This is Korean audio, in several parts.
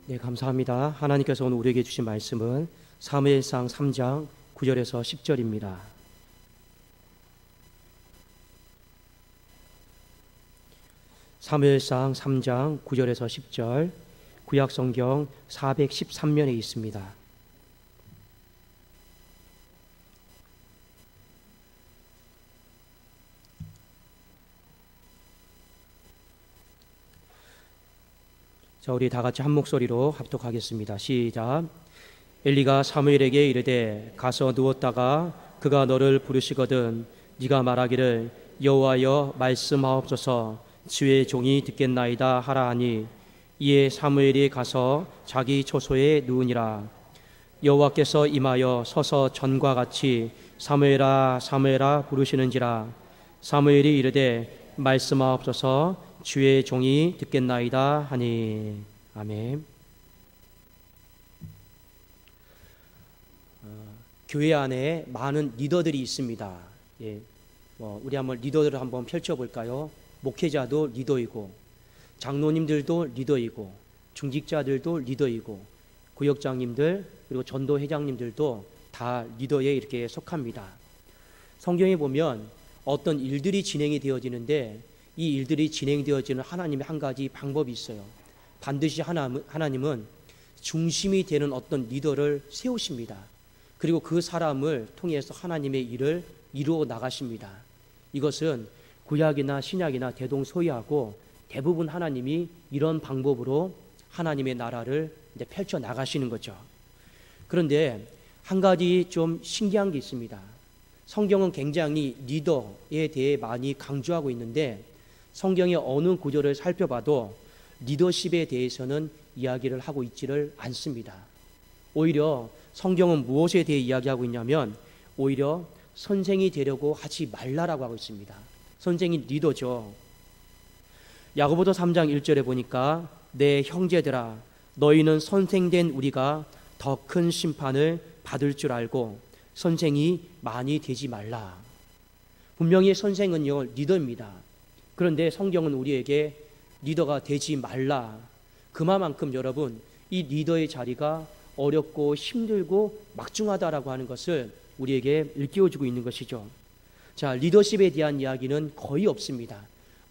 네, 감사합니다. 하나님께서 오늘 우리에게 주신 말씀은 사무엘상 3장 9절에서 10절입니다. 사무엘상 3장 9절에서 10절, 구약성경 413면에 있습니다. 자, 우리 다 같이 한 목소리로 합독하겠습니다. 시작. 엘리가 사무엘에게 이르되 가서 누웠다가 그가 너를 부르시거든 네가 말하기를 여호와여 말씀하옵소서 주의 종이 듣겠나이다 하라 하니 이에 사무엘이 가서 자기 초소에 누우니라. 여호와께서 임하여 서서 전과 같이 사무엘아 사무엘아 부르시는지라. 사무엘이 이르되 말씀하옵소서 주의 종이 듣겠나이다 하니. 아멘. 교회 안에 많은 리더들이 있습니다. 예, 우리 한번 리더들을 한번 펼쳐볼까요? 목회자도 리더이고, 장로님들도 리더이고, 중직자들도 리더이고, 구역장님들 그리고 전도회장님들도 다 리더에 이렇게 속합니다. 성경에 보면 어떤 일들이 진행이 되어지는데 이 일들이 진행되어지는 하나님의 한 가지 방법이 있어요. 반드시 하나님은 중심이 되는 어떤 리더를 세우십니다. 그리고 그 사람을 통해서 하나님의 일을 이루어 나가십니다. 이것은 구약이나 신약이나 대동소이하고 대부분 하나님이 이런 방법으로 하나님의 나라를 이제 펼쳐 나가시는 거죠. 그런데 한 가지 좀 신기한 게 있습니다. 성경은 굉장히 리더에 대해 많이 강조하고 있는데 성경의 어느 구절을 살펴봐도 리더십에 대해서는 이야기를 하고 있지를 않습니다. 오히려 성경은 무엇에 대해 이야기하고 있냐면 오히려 선생이 되려고 하지 말라라고 하고 있습니다. 선생이 리더죠. 야고보서 3장 1절에 보니까 내 형제들아 너희는 선생된 우리가 더 큰 심판을 받을 줄 알고 선생이 많이 되지 말라. 분명히 선생은요 리더입니다. 그런데 성경은 우리에게 리더가 되지 말라. 그만큼 여러분 이 리더의 자리가 어렵고 힘들고 막중하다라고 하는 것을 우리에게 일깨워주고 있는 것이죠. 자, 리더십에 대한 이야기는 거의 없습니다.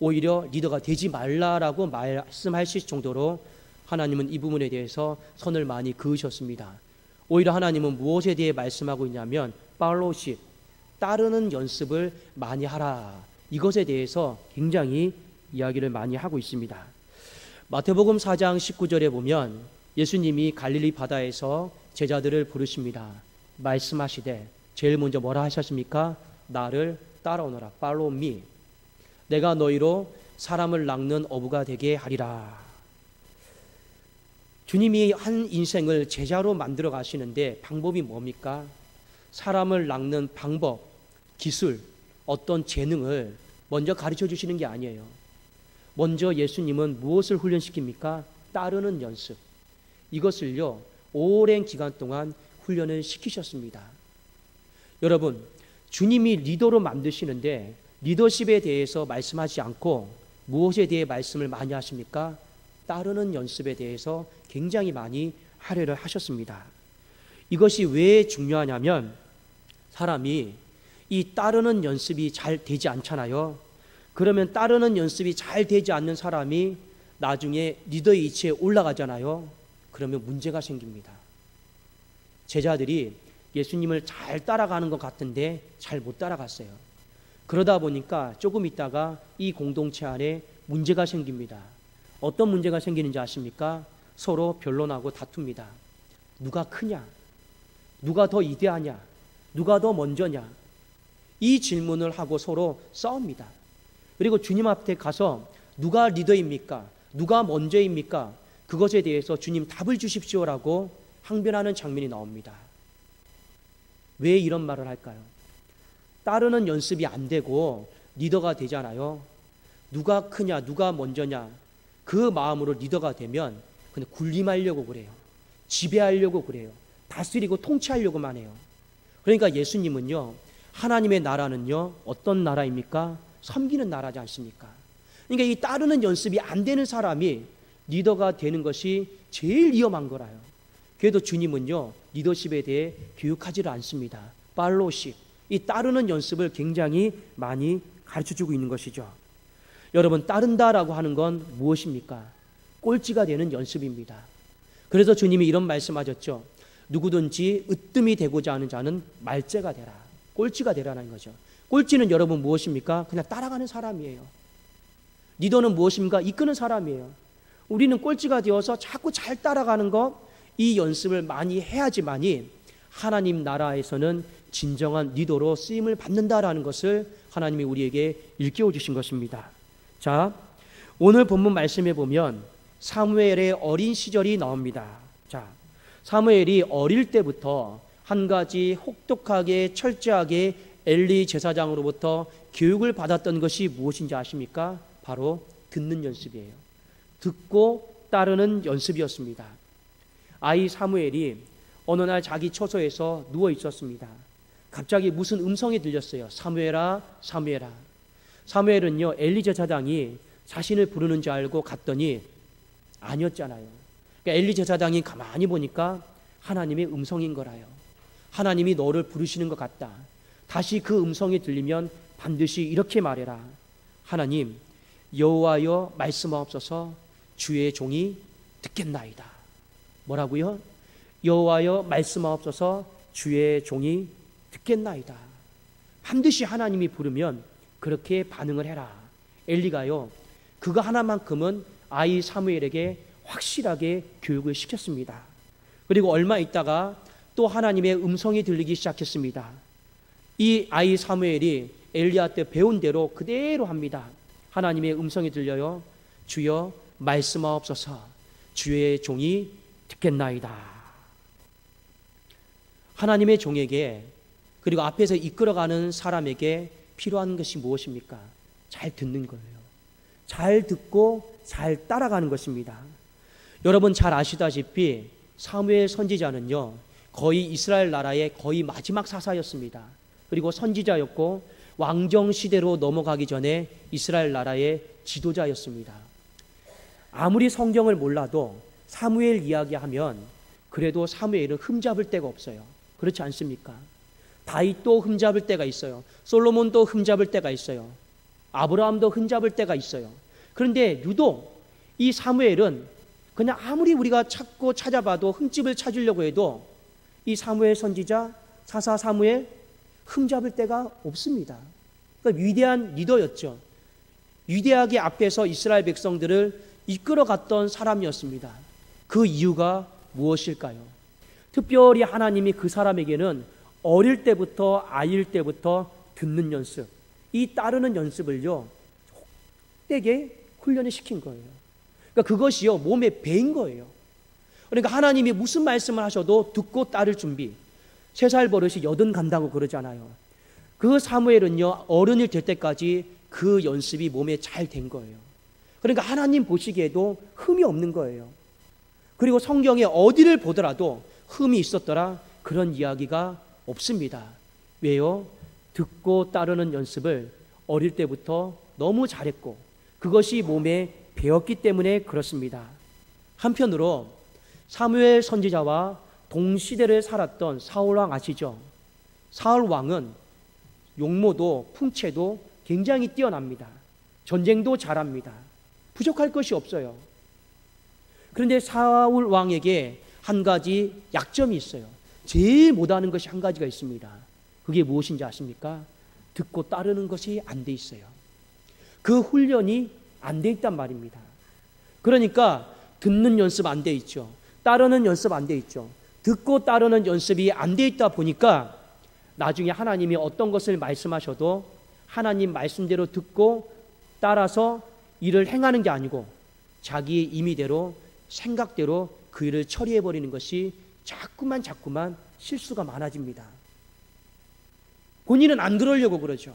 오히려 리더가 되지 말라라고 말씀하실 정도로 하나님은 이 부분에 대해서 선을 많이 그으셨습니다. 오히려 하나님은 무엇에 대해 말씀하고 있냐면 팔로우십, 따르는 연습을 많이 하라. 이것에 대해서 굉장히 이야기를 많이 하고 있습니다. 마태복음 4장 19절에 보면 예수님이 갈릴리 바다에서 제자들을 부르십니다. 말씀하시되 제일 먼저 뭐라 하셨습니까? 나를 따라오너라. Follow me. 내가 너희로 사람을 낚는 어부가 되게 하리라. 주님이 한 인생을 제자로 만들어 가시는데 방법이 뭡니까? 사람을 낚는 방법, 기술, 어떤 재능을 먼저 가르쳐 주시는 게 아니에요. 먼저 예수님은 무엇을 훈련시킵니까? 따르는 연습. 이것을요 오랜 기간 동안 훈련을 시키셨습니다. 여러분, 주님이 리더로 만드시는데 리더십에 대해서 말씀하지 않고 무엇에 대해 말씀을 많이 하십니까? 따르는 연습에 대해서 굉장히 많이 할애를 하셨습니다. 이것이 왜 중요하냐면 사람이 이 따르는 연습이 잘 되지 않잖아요. 그러면 따르는 연습이 잘 되지 않는 사람이 나중에 리더의 위치에 올라가잖아요. 그러면 문제가 생깁니다. 제자들이 예수님을 잘 따라가는 것 같은데 잘 못 따라갔어요. 그러다 보니까 조금 있다가 이 공동체 안에 문제가 생깁니다. 어떤 문제가 생기는지 아십니까? 서로 변론하고 다툽니다. 누가 크냐? 누가 더 위대하냐? 누가 더 먼저냐? 이 질문을 하고 서로 싸웁니다. 그리고 주님 앞에 가서 누가 리더입니까? 누가 먼저입니까? 그것에 대해서 주님 답을 주십시오라고 항변하는 장면이 나옵니다. 왜 이런 말을 할까요? 따르는 연습이 안 되고 리더가 되잖아요. 누가 크냐, 누가 먼저냐, 그 마음으로 리더가 되면 그냥 군림하려고 그래요. 지배하려고 그래요. 다스리고 통치하려고만 해요. 그러니까 예수님은요, 하나님의 나라는요 어떤 나라입니까? 섬기는 나라지 않습니까? 그러니까 이 따르는 연습이 안 되는 사람이 리더가 되는 것이 제일 위험한 거라요. 그래도 주님은요, 리더십에 대해 교육하지를 않습니다. 팔로우십, 이 따르는 연습을 굉장히 많이 가르쳐주고 있는 것이죠. 여러분, 따른다라고 하는 건 무엇입니까? 꼴찌가 되는 연습입니다. 그래서 주님이 이런 말씀하셨죠. 누구든지 으뜸이 되고자 하는 자는 말째가 되라. 꼴찌가 되라는 거죠. 꼴찌는 여러분 무엇입니까? 그냥 따라가는 사람이에요. 리더는 무엇입니까? 이끄는 사람이에요. 우리는 꼴찌가 되어서 자꾸 잘 따라가는 것, 이 연습을 많이 해야지만이 하나님 나라에서는 진정한 리더로 쓰임을 받는다라는 것을 하나님이 우리에게 일깨워 주신 것입니다. 자, 오늘 본문 말씀에 보면 사무엘의 어린 시절이 나옵니다. 자, 사무엘이 어릴 때부터 한 가지 혹독하게 철저하게 엘리 제사장으로부터 교육을 받았던 것이 무엇인지 아십니까? 바로 듣는 연습이에요. 듣고 따르는 연습이었습니다. 아이 사무엘이 어느 날 자기 처소에서 누워 있었습니다. 갑자기 무슨 음성이 들렸어요. 사무엘아, 사무엘아. 사무엘은요, 엘리 제사장이 자신을 부르는 줄 알고 갔더니 아니었잖아요. 그러니까 엘리 제사장이 가만히 보니까 하나님의 음성인 거라요. 하나님이 너를 부르시는 것 같다. 다시 그 음성이 들리면 반드시 이렇게 말해라. 하나님, 여호와여 말씀하옵소서, 주의 종이 듣겠나이다. 뭐라고요? 여호와여 말씀하옵소서, 주의 종이 듣겠나이다. 반드시 하나님이 부르면 그렇게 반응을 해라. 엘리가요, 그거 하나만큼은 아이 사무엘에게 확실하게 교육을 시켰습니다. 그리고 얼마 있다가 또 하나님의 음성이 들리기 시작했습니다. 이 아이 사무엘이 엘리야한테 배운 대로 그대로 합니다. 하나님의 음성이 들려요. 주여 말씀하옵소서, 주의 종이 듣겠나이다. 하나님의 종에게, 그리고 앞에서 이끌어가는 사람에게 필요한 것이 무엇입니까? 잘 듣는 거예요. 잘 듣고 잘 따라가는 것입니다. 여러분 잘 아시다시피 사무엘 선지자는요, 거의 이스라엘 나라의 거의 마지막 사사였습니다. 그리고 선지자였고 왕정 시대로 넘어가기 전에 이스라엘 나라의 지도자였습니다. 아무리 성경을 몰라도 사무엘 이야기하면 그래도 사무엘은 흠잡을 데가 없어요. 그렇지 않습니까? 다윗도 흠잡을 때가 있어요. 솔로몬도 흠잡을 때가 있어요. 아브라함도 흠잡을 때가 있어요. 그런데 유독 이 사무엘은 그냥 아무리 우리가 찾고 찾아봐도 흠집을 찾으려고 해도 이 사무엘 선지자, 사사 사무엘 흠잡을 데가 없습니다. 그러니까 위대한 리더였죠. 위대하게 앞에서 이스라엘 백성들을 이끌어갔던 사람이었습니다. 그 이유가 무엇일까요? 특별히 하나님이 그 사람에게는 어릴 때부터, 아이일 때부터 듣는 연습, 이 따르는 연습을요, 혹되게 훈련을 시킨 거예요. 그러니까 그것이요, 몸에 배인 거예요. 그러니까 하나님이 무슨 말씀을 하셔도 듣고 따를 준비. 3살 버릇이 80 간다고 그러잖아요. 그 사무엘은요, 어른이 될 때까지 그 연습이 몸에 잘 된 거예요. 그러니까 하나님 보시기에도 흠이 없는 거예요. 그리고 성경에 어디를 보더라도 흠이 있었더라, 그런 이야기가 없습니다. 왜요? 듣고 따르는 연습을 어릴 때부터 너무 잘했고 그것이 몸에 배웠기 때문에 그렇습니다. 한편으로 사무엘 선지자와 동시대를 살았던 사울왕 아시죠? 사울왕은 용모도 풍채도 굉장히 뛰어납니다. 전쟁도 잘합니다. 부족할 것이 없어요. 그런데 사울왕에게 한 가지 약점이 있어요. 제일 못하는 것이 한 가지가 있습니다. 그게 무엇인지 아십니까? 듣고 따르는 것이 안 돼 있어요. 그 훈련이 안 돼 있단 말입니다. 그러니까 듣는 연습 안 돼 있죠. 따르는 연습 안 돼 있죠. 듣고 따르는 연습이 안 돼 있다 보니까 나중에 하나님이 어떤 것을 말씀하셔도 하나님 말씀대로 듣고 따라서 일을 행하는 게 아니고 자기의 임의대로 생각대로 그 일을 처리해버리는 것이 자꾸만 실수가 많아집니다. 본인은 안 그러려고 그러죠.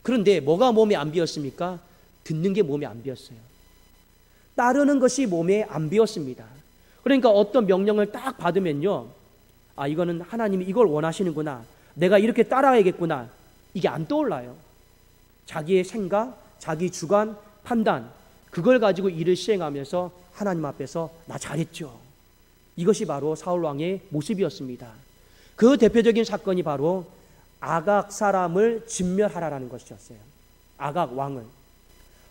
그런데 뭐가 몸에 안 배었습니까? 듣는 게 몸에 안 배었어요. 따르는 것이 몸에 안 배었습니다. 그러니까 어떤 명령을 딱 받으면요, 아, 이거는 하나님이 이걸 원하시는구나, 내가 이렇게 따라야겠구나, 이게 안 떠올라요. 자기의 생각, 자기 주관, 판단, 그걸 가지고 일을 시행하면서 하나님 앞에서 나 잘했죠. 이것이 바로 사울 왕의 모습이었습니다. 그 대표적인 사건이 바로 아각 사람을 진멸하라라는 것이었어요. 아각 왕을.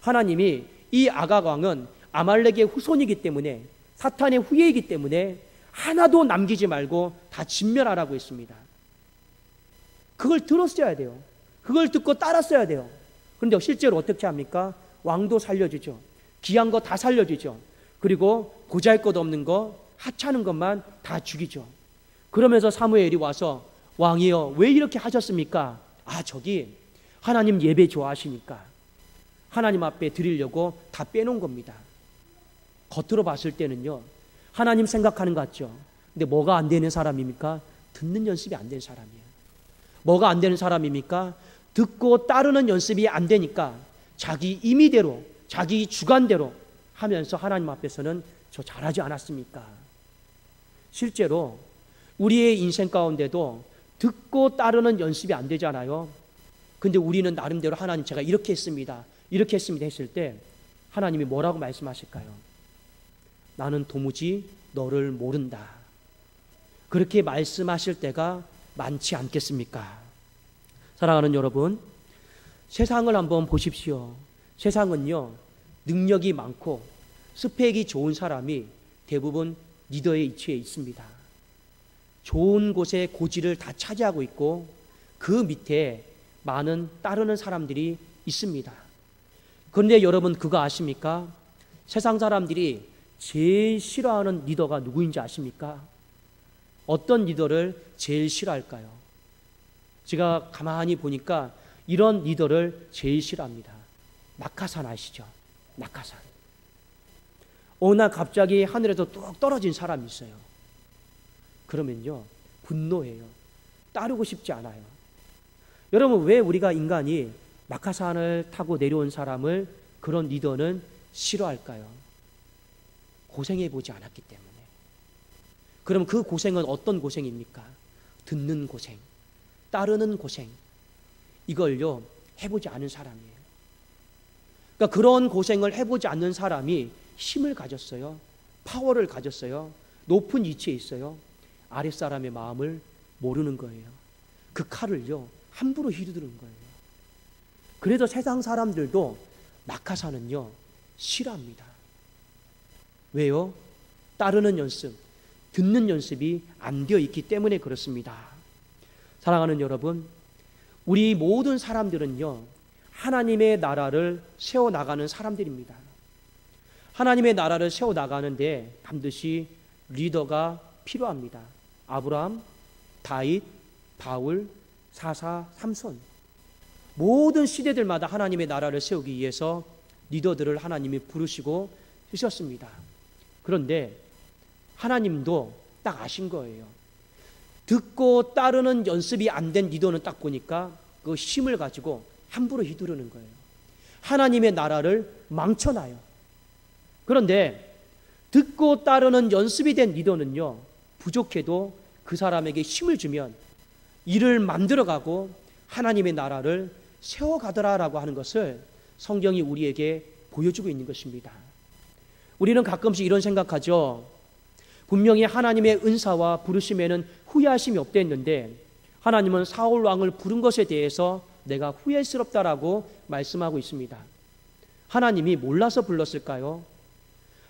하나님이 이 아각 왕은 아말렉의 후손이기 때문에, 사탄의 후예이기 때문에 하나도 남기지 말고 다 진멸하라고 했습니다. 그걸 들었어야 돼요. 그걸 듣고 따랐어야 돼요. 그런데 실제로 어떻게 합니까? 왕도 살려주죠. 귀한 거 다 살려주죠. 그리고 보잘것없는 거, 하찮은 것만 다 죽이죠. 그러면서 사무엘이 와서 왕이여 왜 이렇게 하셨습니까? 아, 저기 하나님 예배 좋아하시니까 하나님 앞에 드리려고 다 빼놓은 겁니다. 겉으로 봤을 때는요, 하나님 생각하는 것 같죠. 근데 뭐가 안 되는 사람입니까? 듣는 연습이 안 된 사람이에요. 뭐가 안 되는 사람입니까? 듣고 따르는 연습이 안 되니까 자기 임의대로, 자기 주관대로 하면서 하나님 앞에서는 저 잘하지 않았습니까? 실제로 우리의 인생 가운데도 듣고 따르는 연습이 안 되잖아요. 근데 우리는 나름대로 하나님 제가 이렇게 했습니다, 이렇게 했습니다 했을 때 하나님이 뭐라고 말씀하실까요? 나는 도무지 너를 모른다. 그렇게 말씀하실 때가 많지 않겠습니까? 사랑하는 여러분, 세상을 한번 보십시오. 세상은요, 능력이 많고 스펙이 좋은 사람이 대부분 리더의 위치에 있습니다. 좋은 곳에 고지를 다 차지하고 있고 그 밑에 많은 따르는 사람들이 있습니다. 그런데 여러분 그거 아십니까? 세상 사람들이 제일 싫어하는 리더가 누구인지 아십니까? 어떤 리더를 제일 싫어할까요? 제가 가만히 보니까 이런 리더를 제일 싫어합니다. 낙하산 아시죠? 낙하산. 어느 날 갑자기 하늘에서 뚝 떨어진 사람이 있어요. 그러면요, 분노해요. 따르고 싶지 않아요. 여러분, 왜 우리가 인간이 낙하산을 타고 내려온 사람을, 그런 리더는 싫어할까요? 고생해보지 않았기 때문에. 그럼 그 고생은 어떤 고생입니까? 듣는 고생, 따르는 고생. 이걸요, 해보지 않은 사람이에요. 그러니까 그런 고생을 해보지 않는 사람이 힘을 가졌어요. 파워를 가졌어요. 높은 위치에 있어요. 아랫사람의 마음을 모르는 거예요. 그 칼을요, 함부로 휘두르는 거예요. 그래서 세상 사람들도 낙하산은요, 싫어합니다. 왜요? 따르는 연습, 듣는 연습이 안 되어 있기 때문에 그렇습니다. 사랑하는 여러분, 우리 모든 사람들은요, 하나님의 나라를 세워나가는 사람들입니다. 하나님의 나라를 세워나가는데 반드시 리더가 필요합니다. 아브라함, 다윗, 바울, 사사, 삼손. 모든 시대들마다 하나님의 나라를 세우기 위해서 리더들을 하나님이 부르시고 쓰셨습니다. 그런데 하나님도 딱 아신 거예요. 듣고 따르는 연습이 안 된 리더는 딱 보니까 그 힘을 가지고 함부로 휘두르는 거예요. 하나님의 나라를 망쳐놔요. 그런데 듣고 따르는 연습이 된 리더는요, 부족해도 그 사람에게 힘을 주면 일을 만들어가고 하나님의 나라를 세워가더라라고 하는 것을 성경이 우리에게 보여주고 있는 것입니다. 우리는 가끔씩 이런 생각하죠. 분명히 하나님의 은사와 부르심에는 후회하심이 없댔는데 하나님은 사울 왕을 부른 것에 대해서 내가 후회스럽다라고 말씀하고 있습니다. 하나님이 몰라서 불렀을까요?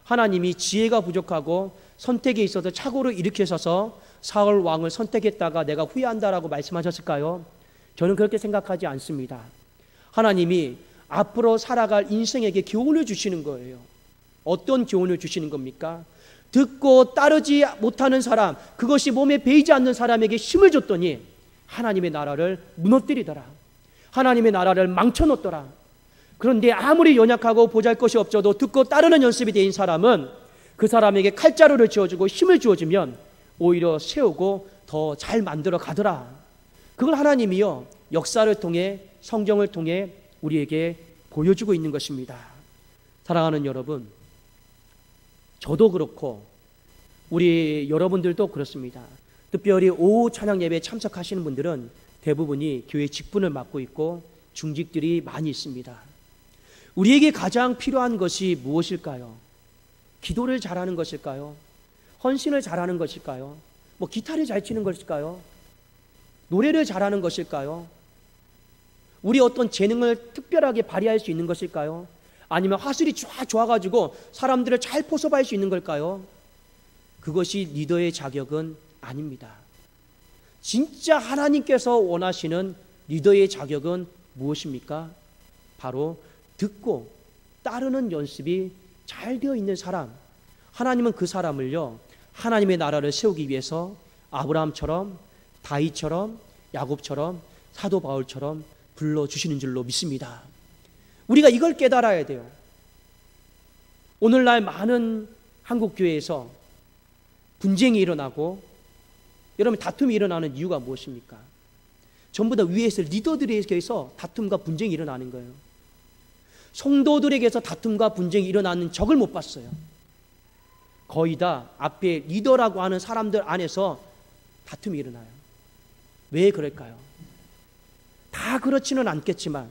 하나님이 지혜가 부족하고 선택에 있어서 착오를 일으켜서 사울 왕을 선택했다가 내가 후회한다라고 말씀하셨을까요? 저는 그렇게 생각하지 않습니다. 하나님이 앞으로 살아갈 인생에게 교훈을 주시는 거예요. 어떤 교훈을 주시는 겁니까? 듣고 따르지 못하는 사람, 그것이 몸에 배이지 않는 사람에게 힘을 줬더니 하나님의 나라를 무너뜨리더라. 하나님의 나라를 망쳐놓더라. 그런데 아무리 연약하고 보잘것이 없어도 듣고 따르는 연습이 된 사람은 그 사람에게 칼자루를 쥐어주고 힘을 주어주면 오히려 세우고 더 잘 만들어 가더라. 그걸 하나님이요, 역사를 통해, 성경을 통해 우리에게 보여주고 있는 것입니다. 사랑하는 여러분, 저도 그렇고 우리 여러분들도 그렇습니다. 특별히 오후 찬양 예배에 참석하시는 분들은 대부분이 교회 직분을 맡고 있고 중직들이 많이 있습니다. 우리에게 가장 필요한 것이 무엇일까요? 기도를 잘하는 것일까요? 헌신을 잘하는 것일까요? 뭐 기타를 잘 치는 것일까요? 노래를 잘하는 것일까요? 우리 어떤 재능을 특별하게 발휘할 수 있는 것일까요? 아니면 화술이 좋아가지고 사람들을 잘 포섭할 수 있는 걸까요? 그것이 리더의 자격은 아닙니다. 진짜 하나님께서 원하시는 리더의 자격은 무엇입니까? 바로 듣고 따르는 연습이 잘 되어 있는 사람. 하나님은 그 사람을요, 하나님의 나라를 세우기 위해서 아브라함처럼, 다윗처럼, 야곱처럼, 사도 바울처럼 불러주시는 줄로 믿습니다. 우리가 이걸 깨달아야 돼요. 오늘날 많은 한국교회에서 분쟁이 일어나고 여러분 다툼이 일어나는 이유가 무엇입니까? 전부 다 위에서 리더들에게서 다툼과 분쟁이 일어나는 거예요. 성도들에게서 다툼과 분쟁이 일어나는 적을 못 봤어요. 거의 다 앞에 리더라고 하는 사람들 안에서 다툼이 일어나요. 왜 그럴까요? 다 그렇지는 않겠지만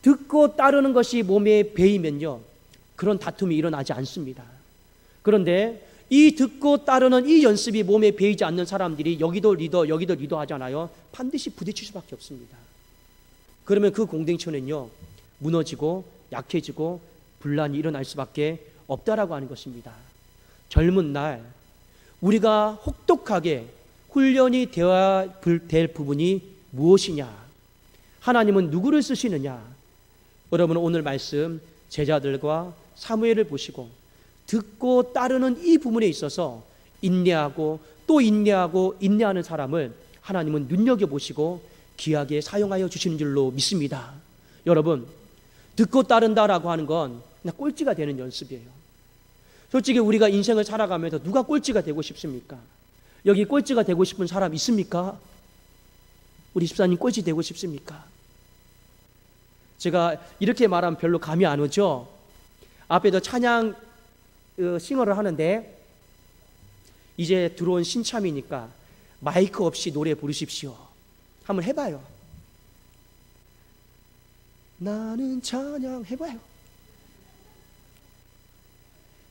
듣고 따르는 것이 몸에 배이면요, 그런 다툼이 일어나지 않습니다. 그런데 이 듣고 따르는 이 연습이 몸에 배이지 않는 사람들이 여기도 리더 하잖아요. 반드시 부딪힐 수밖에 없습니다. 그러면 그 공동체는요, 무너지고 약해지고 분란이 일어날 수밖에 없다라고 하는 것입니다. 젊은 날 우리가 혹독하게 훈련이 되어야 될 부분이 무엇이냐? 하나님은 누구를 쓰시느냐? 여러분 오늘 말씀 제자들과 사무엘을 보시고 듣고 따르는 이 부분에 있어서 인내하고 또 인내하고 인내하는 사람을 하나님은 눈여겨보시고 귀하게 사용하여 주시는 줄로 믿습니다. 여러분, 듣고 따른다라고 하는 건 그냥 꼴찌가 되는 연습이에요. 솔직히 우리가 인생을 살아가면서 누가 꼴찌가 되고 싶습니까? 여기 꼴찌가 되고 싶은 사람 있습니까? 우리 집사님 꼴찌 되고 싶습니까? 제가 이렇게 말하면 별로 감이 안 오죠? 앞에도 찬양 싱어를 하는데 이제 들어온 신참이니까 마이크 없이 노래 부르십시오. 한번 해봐요. 나는 찬양 해봐요.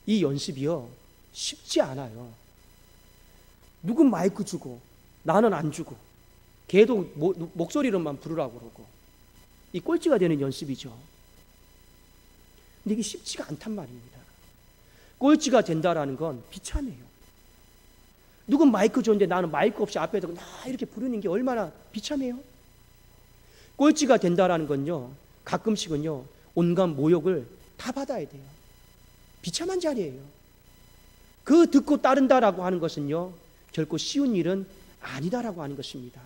이 연습이요, 쉽지 않아요. 누군 마이크 주고 나는 안 주고 걔도 목소리로만 부르라고 그러고 이 꼴찌가 되는 연습이죠. 근데 이게 쉽지가 않단 말입니다. 꼴찌가 된다라는 건 비참해요. 누군 마이크 줬는데 나는 마이크 없이 앞에서 나 이렇게 부르는 게 얼마나 비참해요. 꼴찌가 된다라는 건요, 가끔씩은요 온갖 모욕을 다 받아야 돼요. 비참한 자리예요. 그 듣고 따른다라고 하는 것은요 결코 쉬운 일은 아니다라고 하는 것입니다.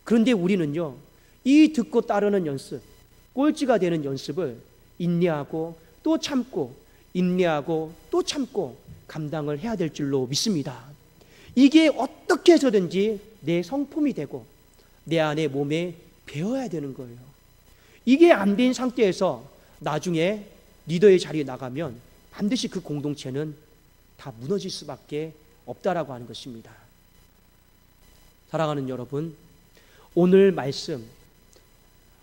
그런데 우리는요 이 듣고 따르는 연습, 꼴찌가 되는 연습을 인내하고 또 참고 인내하고 또 참고 감당을 해야 될 줄로 믿습니다. 이게 어떻게 해서든지 내 성품이 되고 내 안에 몸에 배어야 되는 거예요. 이게 안 된 상태에서 나중에 리더의 자리에 나가면 반드시 그 공동체는 다 무너질 수밖에 없다라고 하는 것입니다. 사랑하는 여러분, 오늘 말씀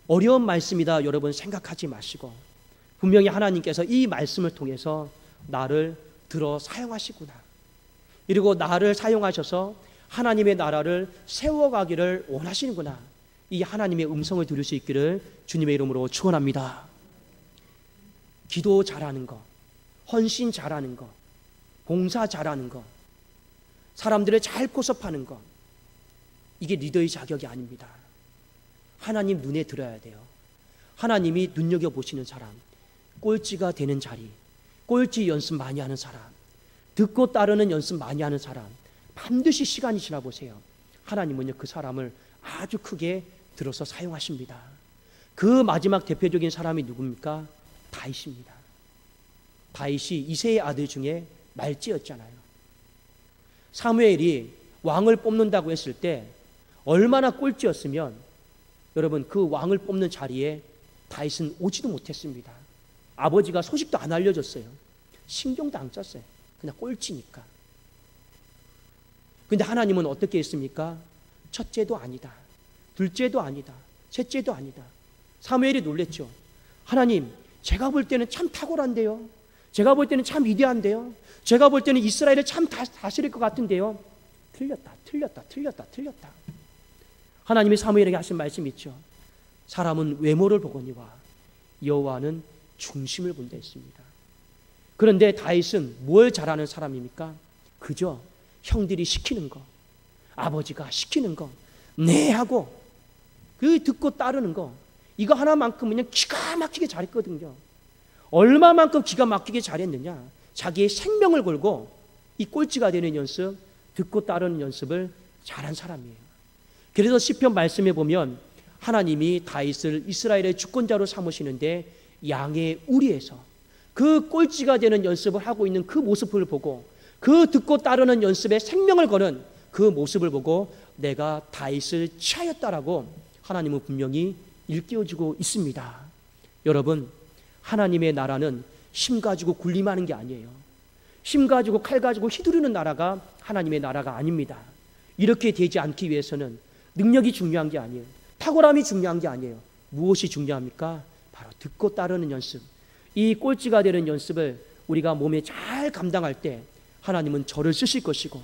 어려운 말씀이다 여러분 생각하지 마시고 분명히 하나님께서 이 말씀을 통해서 나를 들어 사용하시구나, 그리고 나를 사용하셔서 하나님의 나라를 세워가기를 원하시는구나, 이 하나님의 음성을 들을 수 있기를 주님의 이름으로 축원합니다. 기도 잘하는 거, 헌신 잘하는 거, 봉사 잘하는 거, 사람들을 잘 포섭하는 거, 이게 리더의 자격이 아닙니다. 하나님 눈에 들어야 돼요. 하나님이 눈여겨보시는 사람, 꼴찌가 되는 자리, 꼴찌 연습 많이 하는 사람, 듣고 따르는 연습 많이 하는 사람, 반드시 시간이 지나 보세요. 하나님은요 그 사람을 아주 크게 들어서 사용하십니다. 그 마지막 대표적인 사람이 누굽니까? 다윗입니다. 다윗이 이새의 아들 중에 말찌였잖아요. 사무엘이 왕을 뽑는다고 했을 때 얼마나 꼴찌였으면 여러분 그 왕을 뽑는 자리에 다윗은 오지도 못했습니다. 아버지가 소식도 안 알려줬어요. 신경도 안 썼어요. 그냥 꼴찌니까. 근데 하나님은 어떻게 했습니까? 첫째도 아니다, 둘째도 아니다, 셋째도 아니다. 사무엘이 놀랬죠. 하나님, 제가 볼 때는 참 탁월한데요. 제가 볼 때는 참 위대한데요. 제가 볼 때는 이스라엘을 참 다스릴 것 같은데요. 틀렸다. 하나님이 사무엘에게 하신 말씀이 있죠. 사람은 외모를 보거니와 여호와는 중심을 본다 했습니다. 그런데 다윗은 뭘 잘하는 사람입니까? 그저 형들이 시키는 거, 아버지가 시키는 거, 네 하고 그 듣고 따르는 거, 이거 하나만큼 그냥 기가 막히게 잘했거든요. 얼마만큼 기가 막히게 잘했느냐? 자기의 생명을 걸고 이 꼴찌가 되는 연습, 듣고 따르는 연습을 잘한 사람이에요. 그래서 시편 말씀에 보면 하나님이 다윗을 이스라엘의 주권자로 삼으시는데 양의 우리에서 그 꼴찌가 되는 연습을 하고 있는 그 모습을 보고 그 듣고 따르는 연습에 생명을 거는 그 모습을 보고 내가 다윗을 취하였다라고 하나님은 분명히 일깨워주고 있습니다. 여러분, 하나님의 나라는 힘 가지고 군림하는 게 아니에요. 힘 가지고 칼 가지고 휘두르는 나라가 하나님의 나라가 아닙니다. 이렇게 되지 않기 위해서는 능력이 중요한 게 아니에요. 탁월함이 중요한 게 아니에요. 무엇이 중요합니까? 바로 듣고 따르는 연습. 이 꼴찌가 되는 연습을 우리가 몸에 잘 감당할 때 하나님은 저를 쓰실 것이고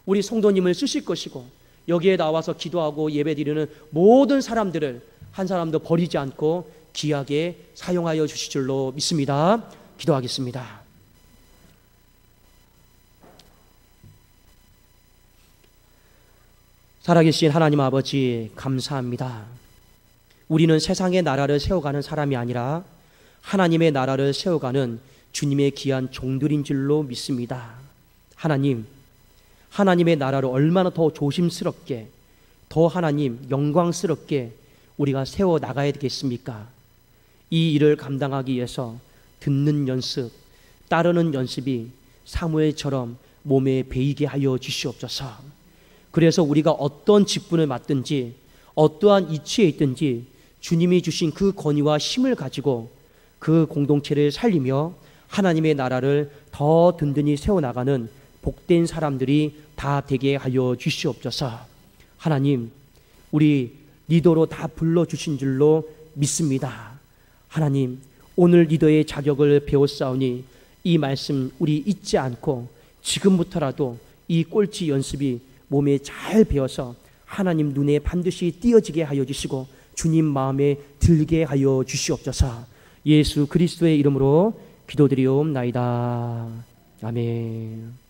우리 성도님을 쓰실 것이고 여기에 나와서 기도하고 예배드리는 모든 사람들을 한 사람도 버리지 않고 귀하게 사용하여 주실 줄로 믿습니다. 기도하겠습니다. 살아계신 하나님 아버지, 감사합니다. 우리는 세상의 나라를 세워가는 사람이 아니라 하나님의 나라를 세워가는 주님의 귀한 종들인 줄로 믿습니다. 하나님, 하나님의 나라를 얼마나 더 조심스럽게, 더 하나님 영광스럽게 우리가 세워 나가야 되겠습니까? 이 일을 감당하기 위해서 듣는 연습, 따르는 연습이 사무엘처럼 몸에 배이게 하여 주시옵소서. 그래서 우리가 어떤 직분을 맡든지 어떠한 이치에 있든지 주님이 주신 그 권위와 힘을 가지고 그 공동체를 살리며 하나님의 나라를 더 든든히 세워나가는 복된 사람들이 다 되게 하여 주시옵소서. 하나님, 우리 리더로 다 불러주신 줄로 믿습니다. 하나님, 오늘 리더의 자격을 배웠사오니 이 말씀 우리 잊지 않고 지금부터라도 이 꼴찌 연습이 몸에 잘 배어서 하나님 눈에 반드시 띄어지게 하여 주시고 주님 마음에 들게 하여 주시옵소서. 예수 그리스도의 이름으로 기도드리옵나이다. 아멘.